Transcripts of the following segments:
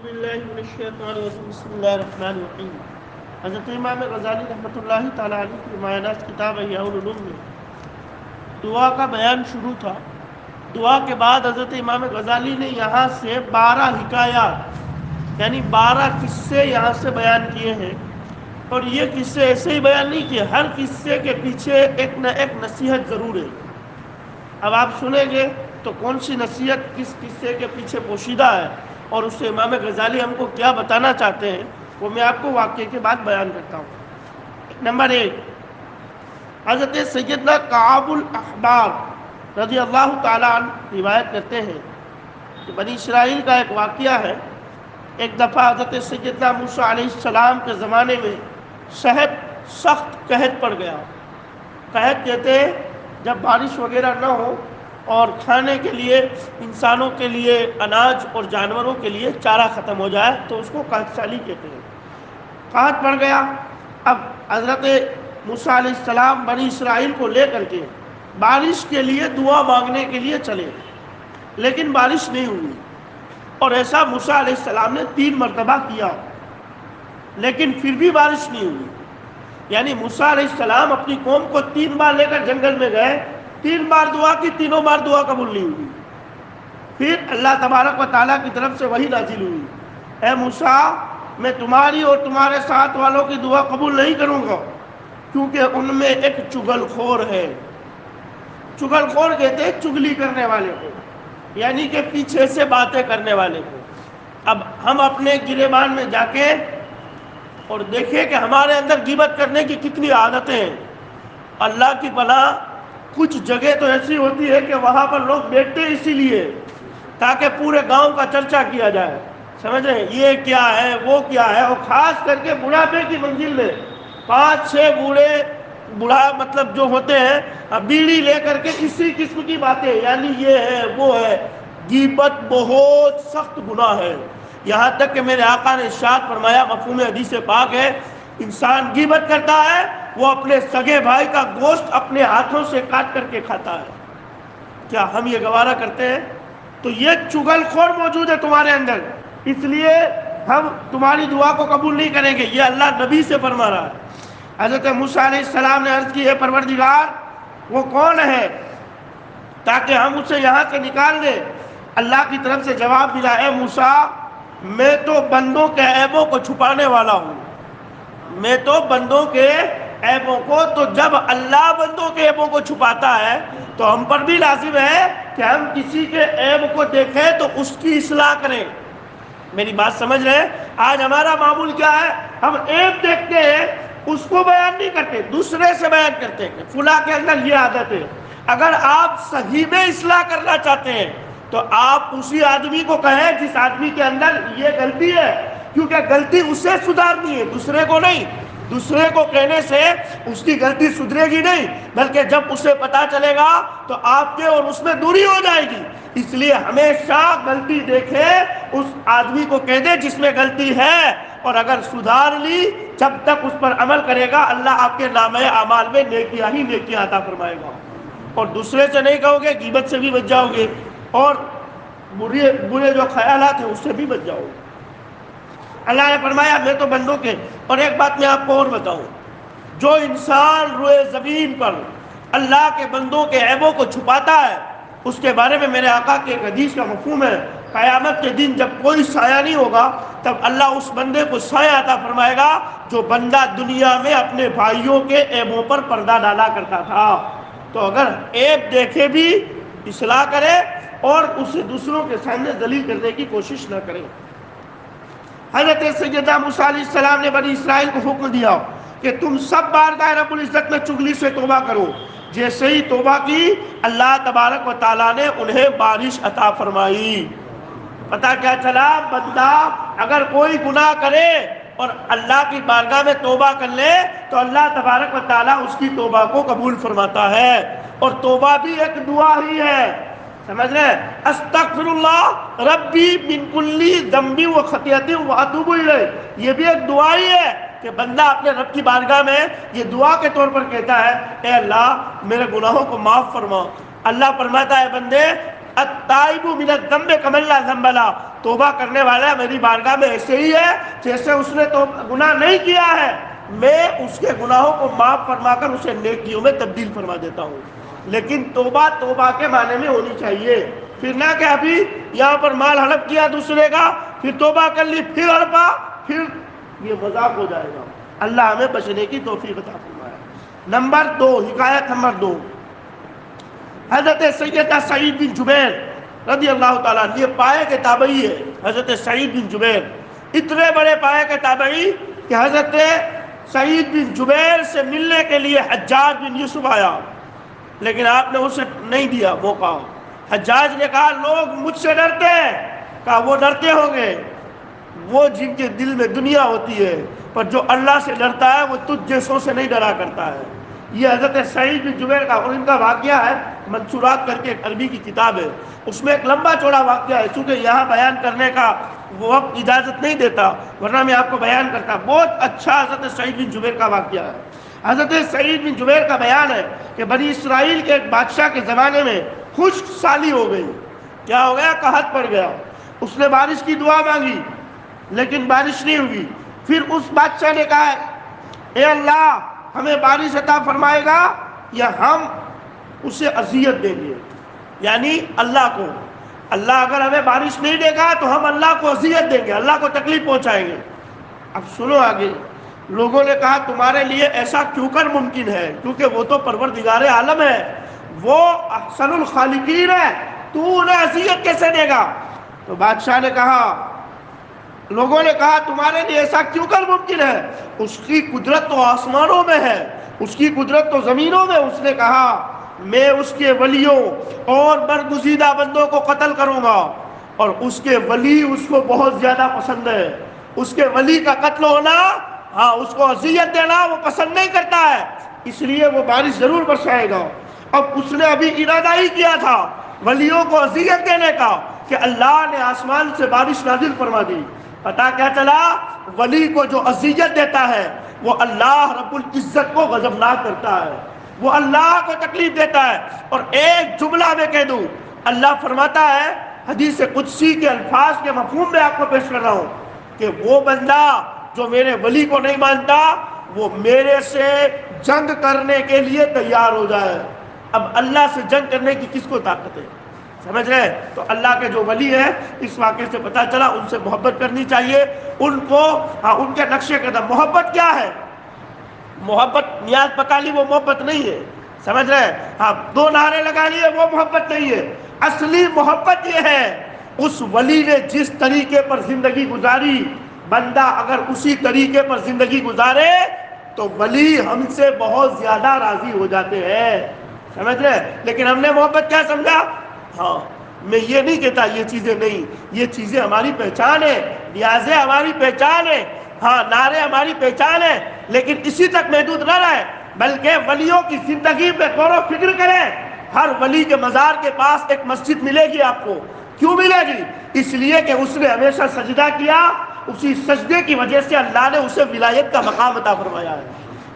باللہ من الشیطان الرجیم بسم اللہ الرحمن الرحیم۔ حضرت امام غزالی رحمۃ اللہ تعالیٰ علیہ کی معینات کتاب احیاء العلوم میں دعا کا بیان شروع تھا۔ دعا کے بعد حضرت امام غزالی نے یہاں سے 12 حکایات یعنی 12 قصے یہاں سے بیان کیے ہیں، اور یہ قصے ایسے ہی بیان نہیں کیے، ہر قصے کے پیچھے ایک نہ ایک نصیحت ضرور ہے۔ اب آپ سنیں گے تو کون سی نصیحت کس قصے کے پیچھے پوشیدہ ہے اور اس سے امام غزالی ہم کو کیا بتانا چاہتے ہیں، وہ میں آپ کو واقعے کے بعد بیان کرتا ہوں۔ نمبر 1، حضرت سیدنا کعب الاحبار رضی اللہ تعالیٰ عنہ روایت کرتے ہیں کہ بنی اسرائیل کا ایک واقعہ ہے۔ ایک دفعہ حضرت سیدنا موسیٰ علیہ السلام کے زمانے میں سخت قحط پڑ گیا۔ قحط کہتے ہیں جب بارش وغیرہ نہ ہو اور کھانے کے لیے انسانوں کے لیے اناج اور جانوروں کے لیے چارہ ختم ہو جائے تو اس کو قحط سالی کہتے ہیں۔ قحط پڑ گیا۔ اب حضرت موسیٰ علیہ السلام بنی اسرائیل کو لے کر کے بارش کے لیے دعا مانگنے کے لیے چلے، لیکن بارش نہیں ہوئی، اور ایسا موسیٰ علیہ السلام نے 3 مرتبہ کیا، لیکن پھر بھی بارش نہیں ہوئی۔ یعنی موسیٰ علیہ السلام اپنی قوم کو 3 بار لے کر جنگل میں گئے، 3 بار دعا کی، تینوں بار دعا قبول نہیں ہوئی۔ پھر اللہ تبارک و تعالیٰ کی طرف سے وحی نازل ہوئی، اے موسیٰ میں تمہاری اور تمہارے ساتھ والوں کی دعا قبول نہیں کروں گا، کیونکہ ان میں ایک چگل خور ہے۔ چگل خور کہتے ہیں چگلی کرنے والے کو، یعنی کہ پیچھے سے باتیں کرنے والے کو۔ اب ہم اپنے گریبان میں جا کے اور دیکھیں کہ ہمارے اندر غیبت کرنے کی کتنی عادتیں ہیں۔ اللہ کی پناہ کچھ جگہ تو ایسی ہوتی ہے کہ وہاں پر لوگ بیٹھتے اسی لیے تاکہ پورے گاؤں کا چرچا کیا جائے، سمجھ رہے ہیں، یہ کیا ہے وہ کیا ہے، اور خاص کر کے بڑھاپے کی منزل میں 5-6 بوڑھا مطلب جو ہوتے ہیں بیڑی لے کر کے اسی قسم کی باتیں، یعنی یہ ہے وہ ہے۔ غیبت بہت سخت گناہ ہے، یہاں تک کہ میرے آقا نے ارشاد فرمایا، مفہوم حدیث پاک ہے، انسان غیبت کرتا ہے وہ اپنے سگے بھائی کا گوشت اپنے ہاتھوں سے کاٹ کر کے کھاتا ہے۔ کیا ہم یہ گوارا کرتے ہیں؟ تو یہ چگل خور موجود ہے تمہارے اندر، اس لیے ہم تمہاری دعا کو قبول نہیں کریں گے، یہ اللہ نبی سے فرما رہا ہے۔ حضرت موسیٰ علیہ السلام نے عرض کی، ہے پروردگار وہ کون ہے تاکہ ہم اسے یہاں سے نکال دیں۔ اللہ کی طرف سے جواب ملا، اے موسیٰ میں تو بندوں کے عیبوں کو چھپانے والا ہوں، میں تو بندوں کے عیبوں کو، تو جب اللہ بندوں کے عیبوں کو چھپاتا ہے تو ہم پر بھی لازم ہے کہ ہم کسی کے عیب کو دیکھیں تو اس کی اصلاح کریں۔ میری بات سمجھ رہے ہیں؟ آج ہمارا معمول کیا ہے، ہم عیب دیکھتے ہیں اس کو بیان نہیں کرتے، دوسرے سے بیان کرتے ہیں، فلاں کے اندر یہ عادت ہے۔ اگر آپ صحیح میں اصلاح کرنا چاہتے ہیں تو آپ اسی آدمی کو کہیں جس آدمی کے اندر یہ غلطی ہے، کیونکہ غلطی اسے سدھارنی ہے، دوسرے کو نہیں۔ دوسرے کو کہنے سے اس کی غلطی سدھرے گی نہیں، بلکہ جب اسے پتا چلے گا تو آپ کے اور اس میں دوری ہو جائے گی۔ اس لیے ہمیشہ غلطی دیکھے اس آدمی کو کہہ دے جس میں غلطی ہے، اور اگر سدھار لی جب تک اس پر عمل کرے گا اللہ آپ کے نامہ اعمال میں نیکیاں ہی نیکیاں عطا فرمائے گا۔ اور دوسرے سے نہیں کہو گے، غیبت سے بھی بچ جاؤ گے، اور برے جو خیالات ہیں اس سے بھی بچ جاؤ گے۔ اللہ نے فرمایا میں تو بندوں کے، اور ایک بات میں آپ کو اور بتاؤں، جو انسان روئے زمین پر اللہ کے بندوں کے عیبوں کو چھپاتا ہے، اس کے بارے میں میرے آقا کے ایک حدیث کا مفہوم ہے، قیامت کے دن جب کوئی سایہ نہیں ہوگا تب اللہ اس بندے کو سایہ عطا فرمائے گا جو بندہ دنیا میں اپنے بھائیوں کے عیبوں پر پردہ ڈالا کرتا تھا۔ تو اگر عیب دیکھے بھی اصلاح کرے اور اسے دوسروں کے سامنے ذلیل کرنے کی کوشش نہ کرے۔ حضرت سیدنا موسیٰ علیہ السلام نے بنی اسرائیل کو حکم دیا کہ تم سب بارگاہ رب العزت میں چغلی سے توبہ کرو۔ جیسے ہی توبہ کی اللہ تبارک و تعالیٰ نے انہیں بارش عطا فرمائی۔ پتہ کیا چلا، بندہ اگر کوئی گناہ کرے اور اللہ کی بارگاہ میں توبہ کر لے تو اللہ تبارک و تعالیٰ اس کی توبہ کو قبول فرماتا ہے، اور توبہ بھی ایک دعا ہی ہے، سمجھ رہے ہیں؟ استغفر اللہ ربی من کل ذنب و خطیئۃ و اتوب الیہ، یہ بھی ایک دعا ہی ہے کہ بندہ اپنے رب کی بارگاہ میں یہ دعا کے طور پر کہتا ہے، اے اللہ میرے گناہوں کو معاف فرما۔ اللہ فرماتا ہے بندے التائب من الذنب کمن لا ذنب لہ، توبہ کرنے والا میری بارگاہ میں ایسے ہی ہے جیسے اس نے تو گناہ نہیں کیا ہے، میں اس کے گناہوں کو معاف فرما کر اسے نیکیوں میں تبدیل فرما دیتا ہوں۔ لیکن توبہ توبہ کے معنی میں ہونی چاہیے، پھر نہ کہ ابھی یہاں پر مال ہڑپ کیا دوسرے کا، پھر توبہ کر لی، پھر ہڑپا، پھر یہ مذاق ہو جائے گا۔ اللہ ہمیں بچنے کی توفیق عطا فرمائے۔ نمبر 2، حکایت نمبر 2، حضرت سیدنا سعید بن جبیر رضی اللہ تعالیٰ عنہ، یہ پائے کے تابعی ہے۔ حضرت سعید بن جبیر اتنے بڑے پائے کے تابعی کہ حضرت سعید بن جبیر سے ملنے کے لیے حجاج بن یوسف آیا، لیکن آپ نے اسے نہیں دیا موقع۔ حجاج نے کہا لوگ مجھ سے ڈرتے ہیں، کہا وہ ڈرتے ہوں گے، وہ جن کے دل میں دنیا ہوتی ہے، پر جو اللہ سے ڈرتا ہے وہ تجھ جیسوں سے نہیں ڈرا کرتا ہے۔ یہ حضرت سعید بن جبیر کا، اور ان کا واقعہ ہے منصورات کر کے ایک عربی کی کتاب ہے، اس میں ایک لمبا چوڑا واقعہ ہے، چونکہ یہاں بیان کرنے کا وقت اجازت نہیں دیتا، ورنہ میں آپ کو بیان کرتا۔ بہت اچھا حضرت سعید بن جبیر کا واقعہ ہے۔ حضرت سعید بن جبیر کا بیان ہے کہ بنی اسرائیل کے ایک بادشاہ کے زمانے میں خشک سالی ہو گئی۔ کیا ہو گیا؟ قحط پڑ گیا۔ اس نے بارش کی دعا مانگی لیکن بارش نہیں ہوئی۔ پھر اس بادشاہ نے کہا اے اللہ ہمیں بارش عطا فرمائے گا یا ہم اسے اذیت دیں گے، یعنی اللہ کو، اللہ اگر ہمیں بارش نہیں دے گا تو ہم اللہ کو اذیت دیں گے، اللہ کو تکلیف پہنچائیں گے۔ اب سنو آگے، لوگوں نے کہا تمہارے لیے ایسا کیوں کر ممکن ہے، کیونکہ وہ تو پروردگار عالم ہے، وہ احسن الخالقین ہے، تو انہیں اذیت کیسے دے گا؟ تو بادشاہ نے کہا، لوگوں نے کہا تمہارے لیے ایسا کیوں کر ممکن ہے، اس کی قدرت تو آسمانوں میں ہے، اس کی قدرت تو زمینوں میں۔ اس نے کہا میں اس کے ولیوں اور برگزیدہ بندوں کو قتل کروں گا، اور اس کے ولی اس کو بہت زیادہ پسند ہے، اس کے ولی کا قتل ہونا، ہاں اس کو اذیت دینا وہ پسند نہیں کرتا ہے، اس لیے وہ بارش ضرور برسائے گا۔ اب اس نے ابھی ارادہ ہی کیا تھا ولیوں کو اذیت دینے کا کہ اللہ نے آسمان سے بارش نازل فرما دی۔ پتا کیا چلا؟ ولی کو جو اذیت دیتا ہے وہ اللہ رب العزت کو غضبناک کرتا ہے، وہ اللہ کو تکلیف دیتا ہے۔ اور ایک جملہ میں کہہ دوں، اللہ فرماتا ہے، حدیث قدسی کے الفاظ کے مفہوم میں آپ کو پیش کر رہا ہوں، کہ وہ بندہ جو میرے ولی کو نہیں مانتا وہ میرے سے جنگ کرنے کے لیے تیار ہو جائے۔ اب اللہ سے جنگ کرنے کی کس کو طاقت ہے؟ سمجھ رہے؟ تو اللہ کے جو ولی ہیں، اس واقعے سے پتہ چلا ان سے محبت کرنی چاہیے، ان کو ان کے نقش قدم۔ محبت کیا ہے؟ محبت نیاز پکا لی وہ محبت نہیں ہے، سمجھ رہے؟ ہاں دو نعرے لگا لیے وہ محبت نہیں ہے۔ اصلی محبت یہ ہے اس ولی نے جس طریقے پر زندگی گزاری، بندہ اگر اسی طریقے پر زندگی گزارے تو ولی ہم سے بہت زیادہ راضی ہو جاتے ہیں، سمجھ رہے؟ لیکن ہم نے محبت کیا سمجھا؟ ہاں میں یہ نہیں کہتا یہ چیزیں نہیں، یہ چیزیں ہماری پہچان ہے، نیازیں ہماری پہچان ہے، ہاں نعرے ہماری پہچان ہے، لیکن اسی تک محدود نہ رہے، بلکہ ولیوں کی زندگی پہ غور و فکر کریں۔ ہر ولی کے مزار کے پاس ایک مسجد ملے گی آپ کو، کیوں ملے گی؟ اس لیے کہ اس نے ہمیشہ سجدہ کیا، اسی سجدے کی وجہ سے اللہ نے اسے ولایت کا مقام عطا فرمایا ہے۔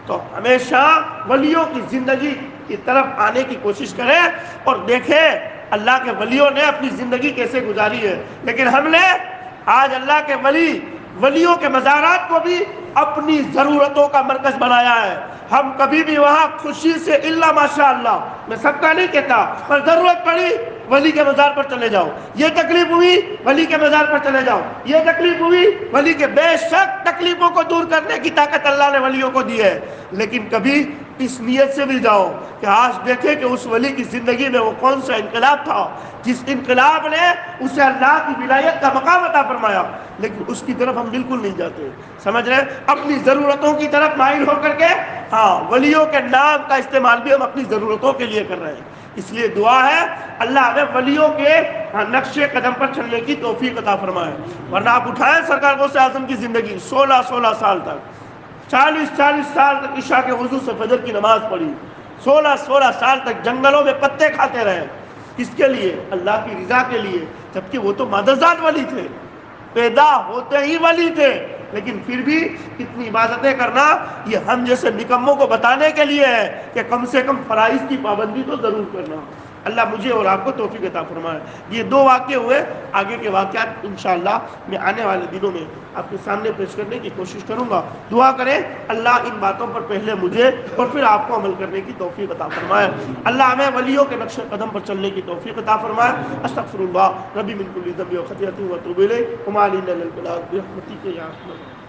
تو ہمیشہ ولیوں کی زندگی کی طرف آنے کی کوشش کریں اور دیکھیں اللہ کے ولیوں نے اپنی زندگی کیسے گزاری ہے۔ لیکن ہم نے آج اللہ کے ولیوں کے مزارات کو بھی اپنی ضرورتوں کا مرکز بنایا ہے۔ ہم کبھی بھی وہاں خوشی سے الا ماشاء اللہ، میں سب کا نہیں کہتا، پر ضرورت پڑی ولی کے مزار پر چلے جاؤ، یہ تکلیف ہوئی ولی کے مزار پر چلے جاؤ، یہ تکلیف ہوئی ولی کے، بے شک تکلیفوں کو دور کرنے کی طاقت اللہ نے ولیوں کو دی ہے، لیکن کبھی اس نیت سے بھی جاؤ کہ آج دیکھیں کہ اس ولی کی زندگی میں وہ کون سا انقلاب تھا جس انقلاب نے اسے اللہ کی ولایت کا مقام عطا فرمایا، لیکن اس کی طرف ہم بالکل نہیں جاتے، سمجھ رہے؟ اپنی ضرورتوں کی طرف مائل ہو کر کے ہاں ولیوں کے نام کا استعمال بھی ہم اپنی ضرورتوں کے لیے کر رہے ہیں۔ اس لیے دعا ہے اللہ ہمیں ولیوں کے نقش قدم پر چلنے کی توفیق عطا فرمائے۔ ورنہ آپ اٹھائیں سرکار غوث اعظم کی زندگی، 16 سال تک، 40 سال تک عشاء کے وضو سے فجر کی نماز پڑھی، 16 سال تک جنگلوں میں پتے کھاتے رہے، کس کے لیے؟ اللہ کی رضا کے لیے، جبکہ وہ تو مادرزاد ولی تھے، پیدا ہوتے ہی ولی تھے، لیکن پھر بھی اتنی عبادتیں کرنا یہ ہم جیسے نکموں کو بتانے کے لیے ہے کہ کم سے کم فرائض کی پابندی تو ضرور کرنا۔ اللہ مجھے اور آپ کو توفیق عطا فرمائے۔ یہ دو واقعے ہوئے، آگے کے واقعات انشاءاللہ میں آنے والے دنوں میں آپ کے سامنے پیش کرنے کی کوشش کروں گا۔ دعا کریں اللہ ان باتوں پر پہلے مجھے اور پھر آپ کو عمل کرنے کی توفیق عطا فرمائے۔ اللہ ہمیں ولیوں کے نقش قدم پر چلنے کی توفیق عطا فرمائے۔ استغفر اللہ ربی من کل ذنب و خطیئۃ و اتوب الیہ وما علینا الا البلاغ برحمتک یا ارحم الراحمین۔